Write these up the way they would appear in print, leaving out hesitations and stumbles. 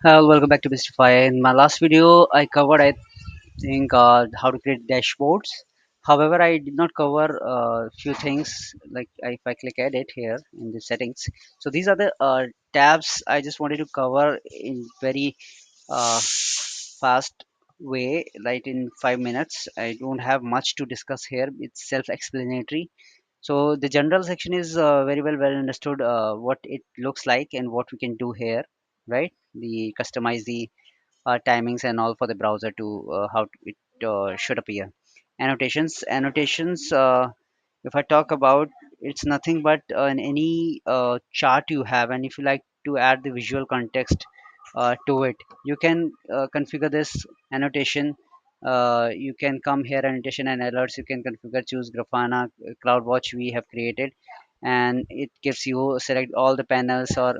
Welcome back to Mystify. In my last video, I covered, I think, how to create dashboards. However, I did not cover a few things. Like if I click edit here in the settings, so these are the tabs I just wanted to cover in very fast way, like in 5 minutes. I don't have much to discuss here. It's self-explanatory. So the general section is very well understood what it looks like and what we can do here, right? The customize the timings and all for the browser to how it should appear. Annotations. If I talk about, it's nothing but in any chart you have, and if you like to add the visual context to it, you can configure this annotation. You can come here, annotation and alerts. You can configure, choose Grafana, CloudWatch we have created, and it gives you select all the panels or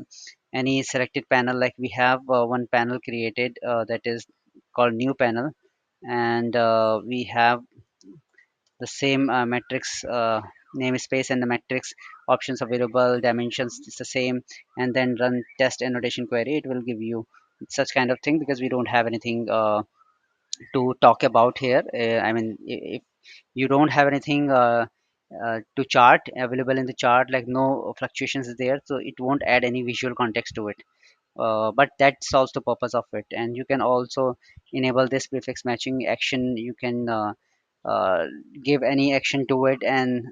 any selected panel. Like we have one panel created that is called new panel, and we have the same metrics namespace and the metrics options available, dimensions is the same, and then run test annotation query. It will give you such kind of thing because we don't have anything to talk about here. I mean, if you don't have anything to chart available in the chart, like no fluctuations is there, so it won't add any visual context to it. But that solves the purpose of it. And you can also enable this prefix matching action. You can uh, give any action to it, and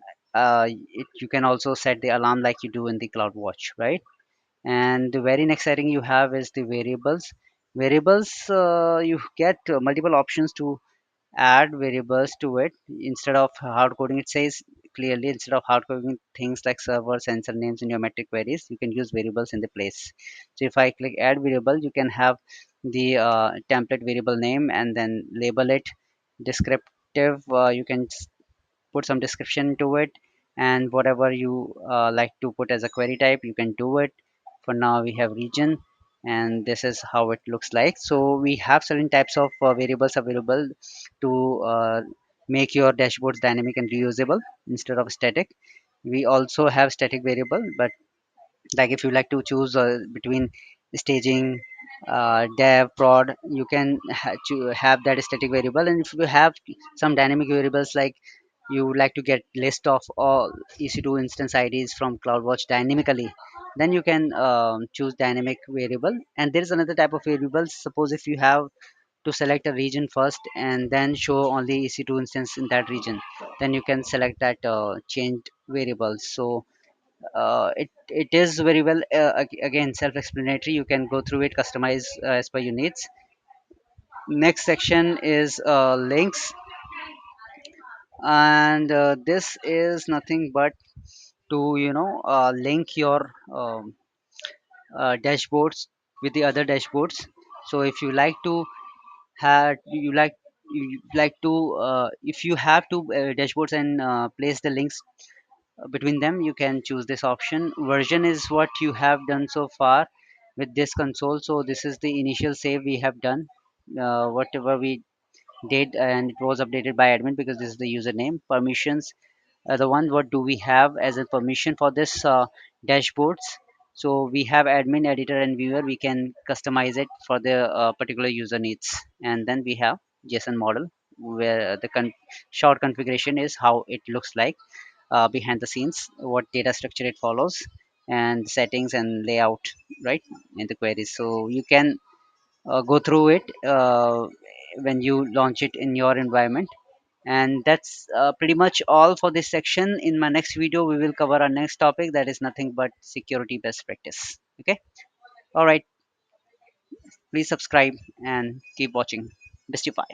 you can also set the alarm like you do in the CloudWatch, right? And the very next setting you have is the variables. You get multiple options to add variables to it. Instead of hard coding, it says clearly, instead of hard coding things like server sensor names in your metric queries, you can use variables in the place. So if I click add variable, you can have the template variable name and then label it descriptive. You can put some description to it, and whatever you like to put as a query type, you can do it. For now we have region, and this is how it looks like. So we have certain types of variables available to make your dashboards dynamic and reusable instead of static. We also have static variable, but like if you like to choose between staging, dev, prod, you can have that static variable. And if you have some dynamic variables, like you would like to get list of all EC2 instance IDs from CloudWatch dynamically, then you can choose dynamic variable. And there is another type of variables. Suppose if you have to select a region first and then show only EC2 instance in that region, then you can select that changed variables. So it is very well again self-explanatory. You can go through it, customize as per your needs. Next section is links, and this is nothing but to link your dashboards with the other dashboards. So if you like to have you like to if you have two dashboards and place the links between them, you can choose this option. Version is what you have done so far with this console. So this is the initial save we have done, whatever we did, and it was updated by admin because this is the username. Permissions, the one what do we have as a permission for this dashboards. So we have admin, editor and viewer. We can customize it for the particular user needs. And then we have JSON model, where the short configuration is how it looks like behind the scenes, what data structure it follows, and settings and layout, right, in the queries. So you can go through it when you launch it in your environment. And that's pretty much all for this section. In my next video, we will cover our next topic, that is nothing but security best practice. Okay. All right. Please subscribe and keep watching Mystify.